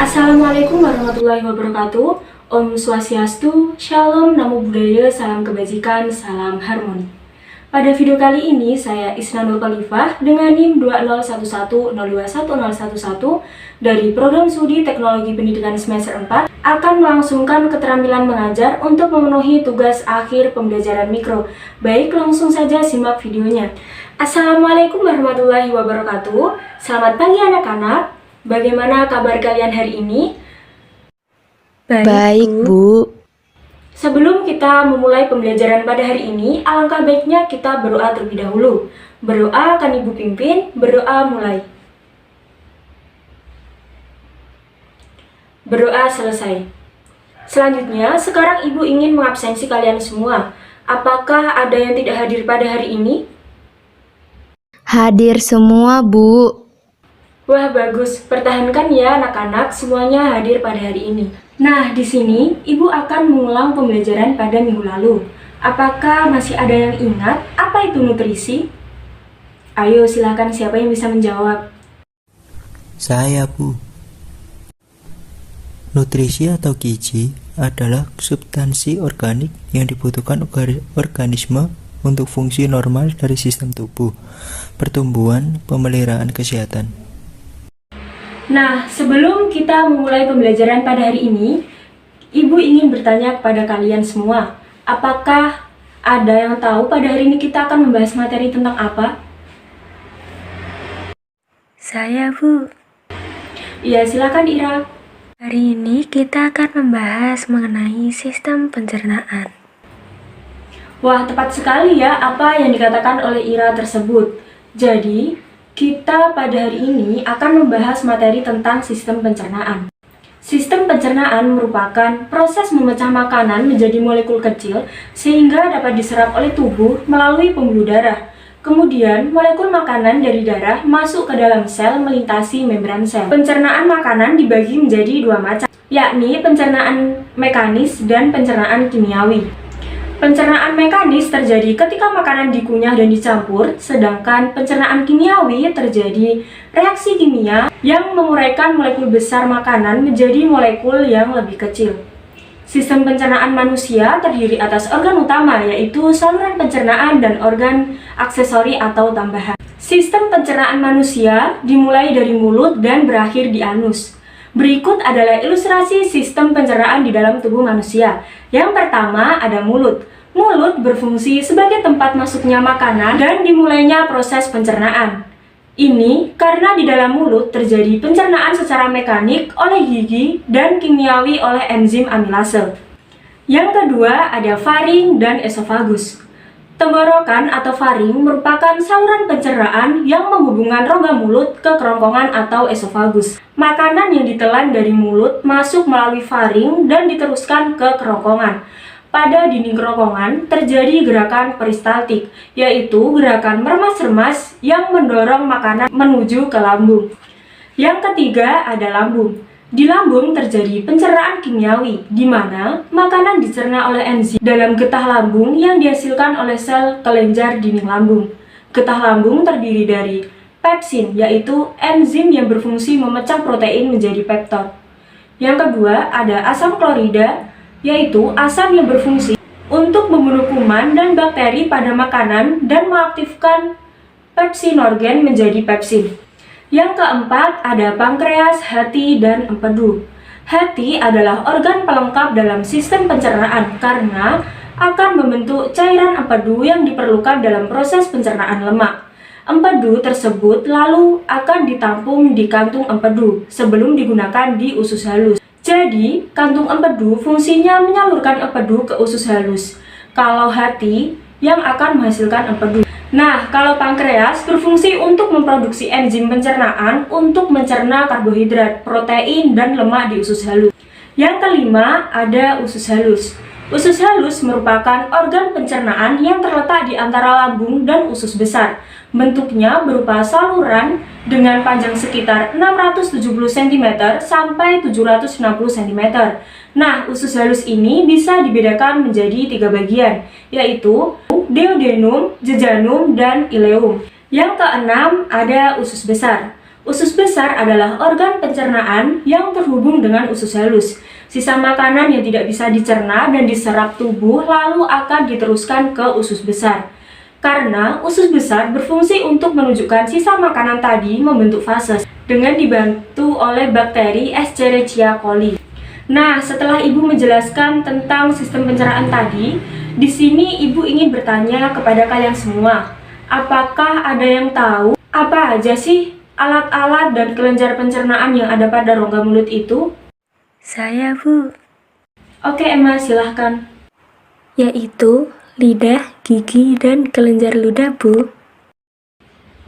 Assalamualaikum warahmatullahi wabarakatuh. Om Swastiastu, Shalom, Namo Buddhaya, Salam Kebajikan, Salam Harmoni. Pada video kali ini, saya Isna Nur Khalifah dengan NIM 20110211011 dari Program Studi Teknologi Pendidikan Semester 4 akan melangsungkan keterampilan mengajar untuk memenuhi tugas akhir pembelajaran mikro. Baik, langsung saja simak videonya. Assalamualaikum warahmatullahi wabarakatuh. Selamat pagi anak-anak. Bagaimana kabar kalian hari ini? Baik, Bu. Sebelum kita memulai pembelajaran pada hari ini, alangkah baiknya kita berdoa terlebih dahulu. Berdoa akan Ibu pimpin, berdoa mulai. Berdoa selesai. Selanjutnya, sekarang Ibu ingin mengabsensi kalian semua. Apakah ada yang tidak hadir pada hari ini? Hadir semua, Bu. Wah, bagus. Pertahankan ya anak-anak, semuanya hadir pada hari ini. Nah, di sini Ibu akan mengulang pembelajaran pada minggu lalu. Apakah masih ada yang ingat apa itu nutrisi? Ayo, silakan siapa yang bisa menjawab. Saya, Bu. Nutrisi atau gizi adalah substansi organik yang dibutuhkan organisme untuk fungsi normal dari sistem tubuh, pertumbuhan, pemeliharaan kesehatan. Nah, sebelum kita memulai pembelajaran pada hari ini, Ibu ingin bertanya kepada kalian semua, apakah ada yang tahu pada hari ini kita akan membahas materi tentang apa? Saya, Bu. Iya, silakan Ira. Hari ini kita akan membahas mengenai sistem pencernaan. Wah, tepat sekali ya apa yang dikatakan oleh Ira tersebut. Jadi, kita pada hari ini akan membahas materi tentang sistem pencernaan. Sistem pencernaan merupakan proses memecah makanan menjadi molekul kecil sehingga dapat diserap oleh tubuh melalui pembuluh darah. Kemudian, molekul makanan dari darah masuk ke dalam sel melintasi membran sel. Pencernaan makanan dibagi menjadi dua macam, yakni pencernaan mekanis dan pencernaan kimiawi. Pencernaan mekanis terjadi ketika makanan dikunyah dan dicampur, sedangkan pencernaan kimiawi terjadi reaksi kimia yang menguraikan molekul besar makanan menjadi molekul yang lebih kecil. Sistem pencernaan manusia terdiri atas organ utama, yaitu saluran pencernaan dan organ aksesori atau tambahan. Sistem pencernaan manusia dimulai dari mulut dan berakhir di anus. Berikut adalah ilustrasi sistem pencernaan di dalam tubuh manusia. Yang pertama ada mulut. Mulut berfungsi sebagai tempat masuknya makanan dan dimulainya proses pencernaan. Ini karena di dalam mulut terjadi pencernaan secara mekanik oleh gigi dan kimiawi oleh enzim amilase. Yang kedua ada faring dan esofagus. Tenggorokan atau faring merupakan saluran pencernaan yang menghubungkan rongga mulut ke kerongkongan atau esofagus. Makanan yang ditelan dari mulut masuk melalui faring dan diteruskan ke kerongkongan. Pada dinding kerongkongan terjadi gerakan peristaltik, yaitu gerakan meremas-remas yang mendorong makanan menuju ke lambung. Yang ketiga ada lambung. Di lambung terjadi pencernaan kimiawi, di mana makanan dicerna oleh enzim dalam getah lambung yang dihasilkan oleh sel kelenjar dinding lambung. Getah lambung terdiri dari pepsin, yaitu enzim yang berfungsi memecah protein menjadi peptid. Yang kedua ada asam klorida, yaitu asam yang berfungsi untuk membunuh kuman dan bakteri pada makanan dan mengaktifkan pepsinorgen menjadi pepsin. Yang keempat ada pankreas, hati, dan empedu. Hati adalah organ pelengkap dalam sistem pencernaan karena akan membentuk cairan empedu yang diperlukan dalam proses pencernaan lemak. Empedu tersebut lalu akan ditampung di kantung empedu sebelum digunakan di usus halus. Jadi, kantung empedu fungsinya menyalurkan empedu ke usus halus. Kalau hati yang akan menghasilkan empedu. Nah, kalau pankreas berfungsi untuk memproduksi enzim pencernaan untuk mencerna karbohidrat, protein, dan lemak di usus halus. Yang kelima ada usus halus. Usus halus merupakan organ pencernaan yang terletak di antara lambung dan usus besar. Bentuknya berupa saluran dengan panjang sekitar 670 cm sampai 760 cm. Nah, usus halus ini bisa dibedakan menjadi 3 bagian, yaitu duodenum, jejunum, dan ileum. Yang keenam ada usus besar. Usus besar adalah organ pencernaan yang terhubung dengan usus halus. Sisa makanan yang tidak bisa dicerna dan diserap tubuh lalu akan diteruskan ke usus besar. Karena usus besar berfungsi untuk menunjukkan sisa makanan tadi membentuk fase dengan dibantu oleh bakteri Escherichia coli. Nah, setelah Ibu menjelaskan tentang sistem pencernaan tadi, di sini Ibu ingin bertanya kepada kalian semua, apakah ada yang tahu apa aja sih alat-alat dan kelenjar pencernaan yang ada pada rongga mulut itu? Saya, Bu. Oke, Emma, silahkan. Yaitu lidah, gigi, dan kelenjar ludah, Bu.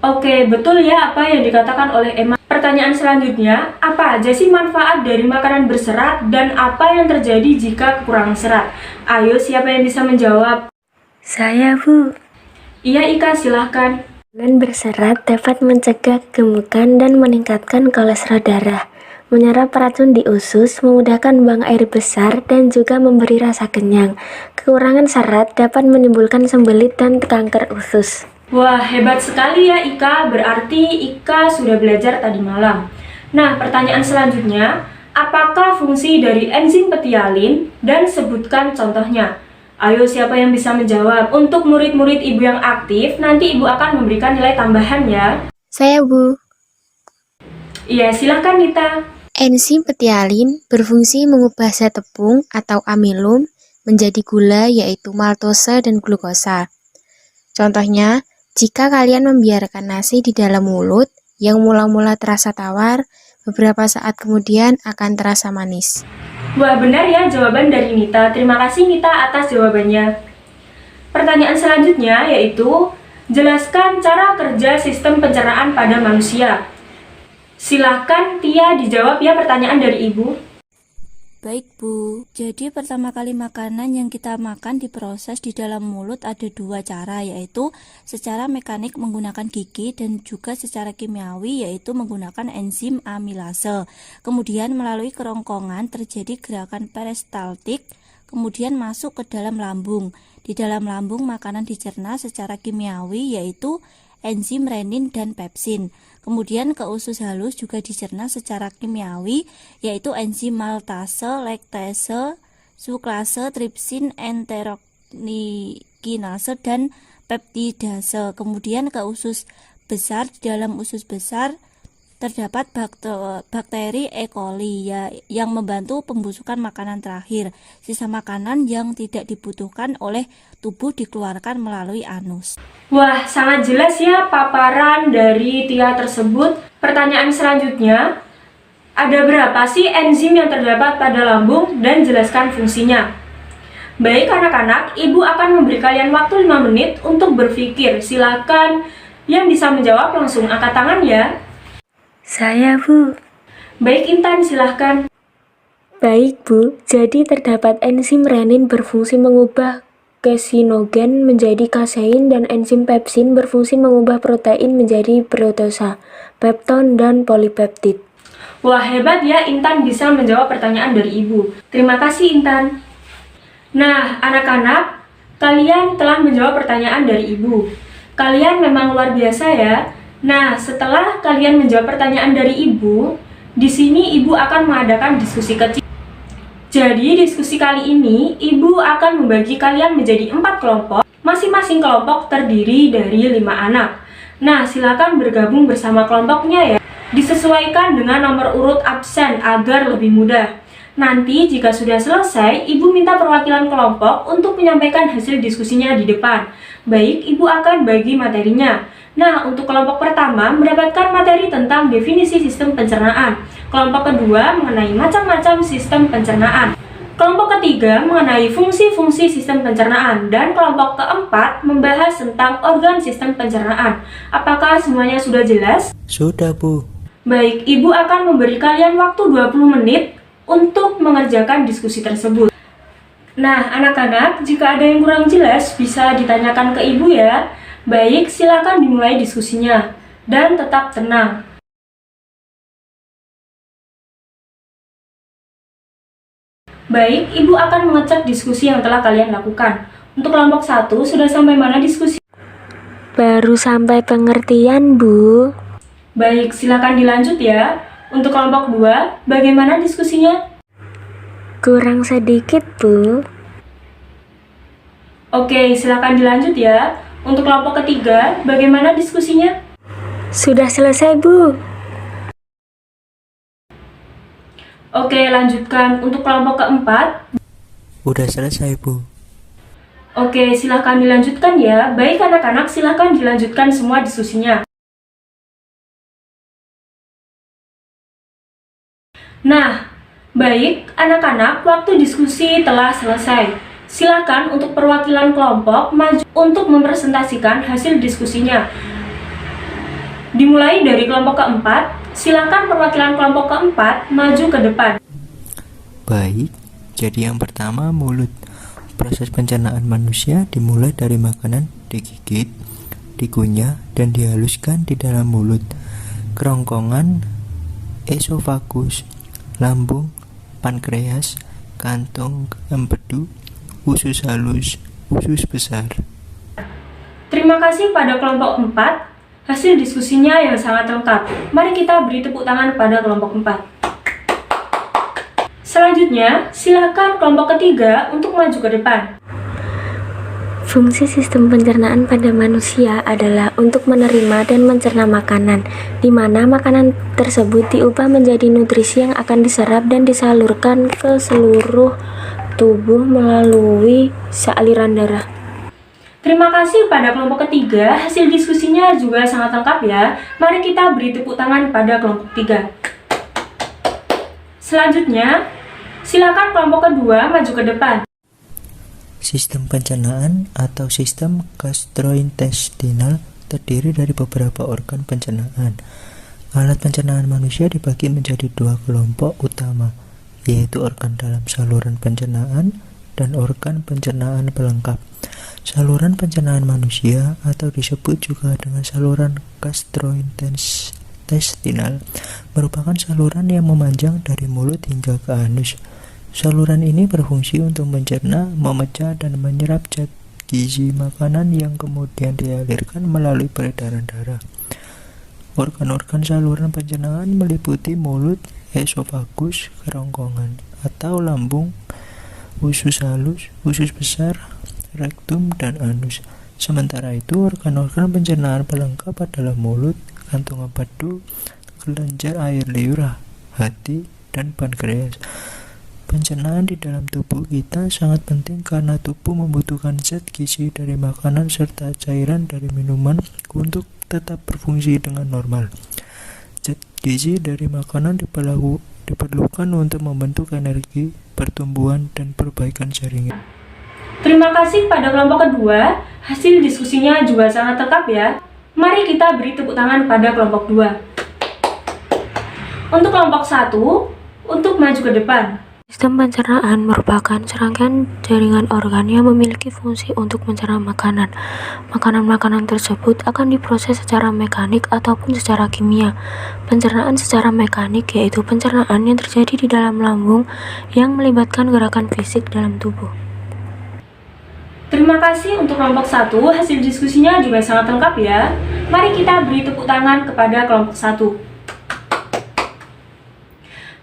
Oke, betul ya apa yang dikatakan oleh Emma. Pertanyaan selanjutnya, apa aja sih manfaat dari makanan berserat dan apa yang terjadi jika kekurangan serat? Ayo, siapa yang bisa menjawab? Saya, Bu. Iya, Ika, silahkan. Makanan berserat dapat mencegah kegemukan dan meningkatkan kolesterol darah, menyerap racun di usus, memudahkan buang air besar, dan juga memberi rasa kenyang. Kekurangan serat dapat menimbulkan sembelit dan kanker usus. Wah, hebat sekali ya Ika, berarti Ika sudah belajar tadi malam. Nah, pertanyaan selanjutnya, apakah fungsi dari enzim petialin dan sebutkan contohnya? Ayo, siapa yang bisa menjawab? Untuk murid-murid Ibu yang aktif, nanti Ibu akan memberikan nilai tambahan ya. Saya, Bu. Iya, silahkan Nita. Enzim petialin berfungsi mengubah zat tepung atau amilum menjadi gula yaitu maltose dan glukosa. Contohnya, jika kalian membiarkan nasi di dalam mulut yang mula-mula terasa tawar, beberapa saat kemudian akan terasa manis. Wah, benar ya jawaban dari Nita. Terima kasih Nita atas jawabannya. Pertanyaan selanjutnya yaitu, jelaskan cara kerja sistem pencernaan pada manusia. Silahkan Tia dijawab ya pertanyaan dari Ibu. Baik Bu, jadi pertama kali makanan yang kita makan diproses di dalam mulut ada dua cara, yaitu secara mekanik menggunakan gigi dan juga secara kimiawi yaitu menggunakan enzim amilase. Kemudian melalui kerongkongan terjadi gerakan peristaltik, kemudian masuk ke dalam lambung. Di dalam lambung makanan dicerna secara kimiawi yaitu enzim renin dan pepsin. Kemudian ke usus halus juga dicerna secara kimiawi yaitu enzim maltase, laktase, suklase, tripsin, enteroksinase dan peptidase. Kemudian ke usus besar, di dalam usus besar terdapat bakteri E. coli ya, yang membantu pembusukan makanan terakhir. Sisa makanan yang tidak dibutuhkan oleh tubuh dikeluarkan melalui anus. Wah, sangat jelas ya paparan dari Tia tersebut. Pertanyaan selanjutnya, ada berapa sih enzim yang terdapat pada lambung dan jelaskan fungsinya? Baik anak-anak, Ibu akan memberi kalian waktu 5 menit untuk berpikir. Silakan yang bisa menjawab langsung angkat tangan ya. Saya, Bu. Baik Intan, silahkan. Baik, Bu. Jadi terdapat enzim renin berfungsi mengubah kesinogen menjadi kasein dan enzim pepsin berfungsi mengubah protein menjadi proteasa, pepton, dan polipeptid. Wah, hebat ya Intan bisa menjawab pertanyaan dari Ibu. Terima kasih Intan. Nah, anak-anak, kalian telah menjawab pertanyaan dari Ibu. Kalian memang luar biasa ya. Nah, setelah kalian menjawab pertanyaan dari Ibu, di sini Ibu akan mengadakan diskusi kecil. Jadi, diskusi kali ini, Ibu akan membagi kalian menjadi 4 kelompok. Masing-masing kelompok terdiri dari 5 anak. Nah, silakan bergabung bersama kelompoknya ya. Disesuaikan dengan nomor urut absen agar lebih mudah. Nanti, jika sudah selesai, Ibu minta perwakilan kelompok untuk menyampaikan hasil diskusinya di depan. Baik, Ibu akan bagi materinya. Nah, untuk kelompok pertama mendapatkan materi tentang definisi sistem pencernaan. Kelompok kedua mengenai macam-macam sistem pencernaan. Kelompok ketiga mengenai fungsi-fungsi sistem pencernaan. Dan kelompok keempat membahas tentang organ sistem pencernaan. Apakah semuanya sudah jelas? Sudah, Bu. Baik, Ibu akan memberi kalian waktu 20 menit untuk mengerjakan diskusi tersebut. Nah, anak-anak, jika ada yang kurang jelas bisa ditanyakan ke Ibu ya. Baik, silakan dimulai diskusinya dan tetap tenang. Baik, Ibu akan mengecek diskusi yang telah kalian lakukan. Untuk kelompok 1, sudah sampai mana diskusi? Baru sampai pengertian, Bu. Baik, silakan dilanjut ya. Untuk kelompok 2, bagaimana diskusinya? Kurang sedikit, Bu. Oke, silakan dilanjut ya. Untuk kelompok ketiga, bagaimana diskusinya? Sudah selesai, Bu. Oke, lanjutkan. Untuk kelompok keempat, Udah selesai, Bu. oke, silakan dilanjutkan ya. Baik anak-anak, silakan dilanjutkan semua diskusinya. Nah, baik anak-anak, waktu diskusi telah selesai. Silakan untuk perwakilan kelompok maju untuk mempresentasikan hasil diskusinya. Dimulai dari kelompok keempat, silakan perwakilan kelompok keempat maju ke depan. Baik, jadi yang pertama mulut. Proses pencernaan manusia dimulai dari makanan digigit, dikunyah, dan dihaluskan di dalam mulut. Kerongkongan, esofagus, lambung, pankreas, kantong, empedu, usus halus, usus besar. Terima kasih pada kelompok 4. Hasil diskusinya yang sangat lengkap. Mari kita beri tepuk tangan pada kelompok 4. Selanjutnya, silakan kelompok ketiga untuk maju ke depan. Fungsi sistem pencernaan pada manusia adalah untuk menerima dan mencerna makanan, di mana makanan tersebut diubah menjadi nutrisi yang akan diserap dan disalurkan ke seluruh tubuh melalui aliran darah. Terima kasih pada kelompok ketiga. Hasil diskusinya juga sangat lengkap ya. Mari kita beri tepuk tangan pada kelompok 3. Selanjutnya, silakan kelompok kedua maju ke depan. Sistem pencernaan atau sistem gastrointestinal terdiri dari beberapa organ pencernaan. Alat pencernaan manusia dibagi menjadi 2 kelompok utama, yaitu organ dalam saluran pencernaan dan organ pencernaan pelengkap. Saluran pencernaan manusia atau disebut juga dengan saluran gastrointestinal merupakan saluran yang memanjang dari mulut hingga ke anus. Saluran ini berfungsi untuk mencerna, memecah, dan menyerap zat gizi makanan yang kemudian dialirkan melalui peredaran darah. Organ-organ saluran pencernaan meliputi mulut, esofagus, kerongkongan atau lambung, usus halus, usus besar, rektum, dan anus. Sementara itu, organ-organ pencernaan pelengkap adalah mulut, kantung empedu, kelenjar air liur, hati, dan pankreas. Pencernaan di dalam tubuh kita sangat penting karena tubuh membutuhkan zat gizi dari makanan serta cairan dari minuman untuk tetap berfungsi dengan normal. Zat gizi dari makanan diperlukan untuk membentuk energi, pertumbuhan, dan perbaikan jaringan. Terima kasih pada kelompok kedua. Hasil diskusinya juga sangat lengkap ya. Mari kita beri tepuk tangan pada kelompok 2. Untuk kelompok 1, untuk maju ke depan. Sistem pencernaan merupakan serangkaian jaringan organ yang memiliki fungsi untuk mencerna makanan. Makanan-makanan tersebut akan diproses secara mekanik ataupun secara kimia. Pencernaan secara mekanik yaitu pencernaan yang terjadi di dalam lambung yang melibatkan gerakan fisik dalam tubuh. Terima kasih untuk kelompok 1. Hasil diskusinya juga sangat lengkap ya. Mari kita beri tepuk tangan kepada kelompok 1.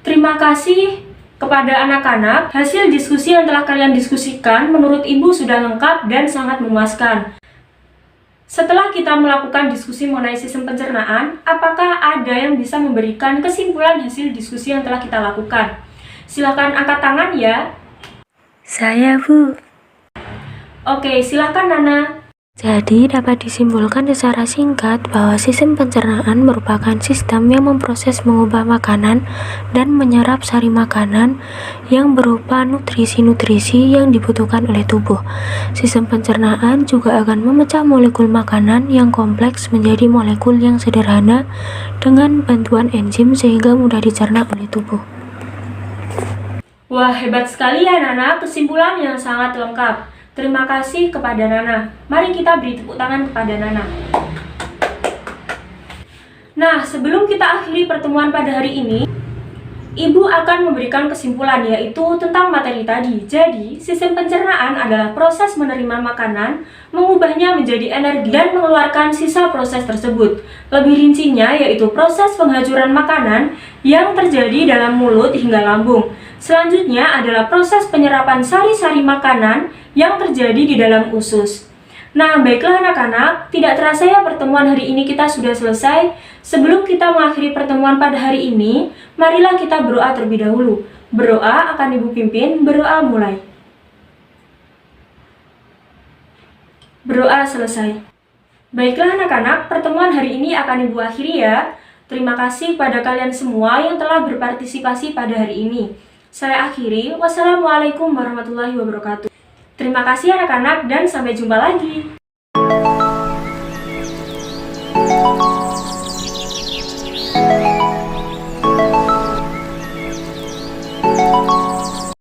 Terima kasih kepada anak-anak. Hasil diskusi yang telah kalian diskusikan menurut Ibu sudah lengkap dan sangat memuaskan. Setelah kita melakukan diskusi mengenai sistem pencernaan, apakah ada yang bisa memberikan kesimpulan hasil diskusi yang telah kita lakukan? Silakan angkat tangan ya. Saya, Bu. Oke, silakan Nana. Jadi dapat disimpulkan secara singkat bahwa sistem pencernaan merupakan sistem yang memproses mengubah makanan dan menyerap sari makanan yang berupa nutrisi-nutrisi yang dibutuhkan oleh tubuh. Sistem pencernaan juga akan memecah molekul makanan yang kompleks menjadi molekul yang sederhana dengan bantuan enzim sehingga mudah dicerna oleh tubuh. Wah, hebat sekali ya Nana, kesimpulan yang sangat lengkap. Terima kasih kepada Nana. Mari kita beri tepuk tangan kepada Nana. Nah, sebelum kita akhiri pertemuan pada hari ini, Ibu akan memberikan kesimpulan yaitu tentang materi tadi. Jadi, sistem pencernaan adalah proses menerima makanan, mengubahnya menjadi energi, dan mengeluarkan sisa proses tersebut. Lebih rincinya yaitu proses penghancuran makanan yang terjadi dalam mulut hingga lambung. Selanjutnya adalah proses penyerapan sari-sari makanan yang terjadi di dalam usus. Nah, baiklah anak-anak, tidak terasa ya pertemuan hari ini kita sudah selesai. Sebelum kita mengakhiri pertemuan pada hari ini, marilah kita berdoa terlebih dahulu. Berdoa akan Ibu pimpin, berdoa mulai. Berdoa selesai. Baiklah anak-anak, pertemuan hari ini akan Ibu akhiri ya. Terima kasih pada kalian semua yang telah berpartisipasi pada hari ini. Saya akhiri, wassalamualaikum warahmatullahi wabarakatuh. Terima kasih anak-anak dan sampai jumpa lagi. Thank you.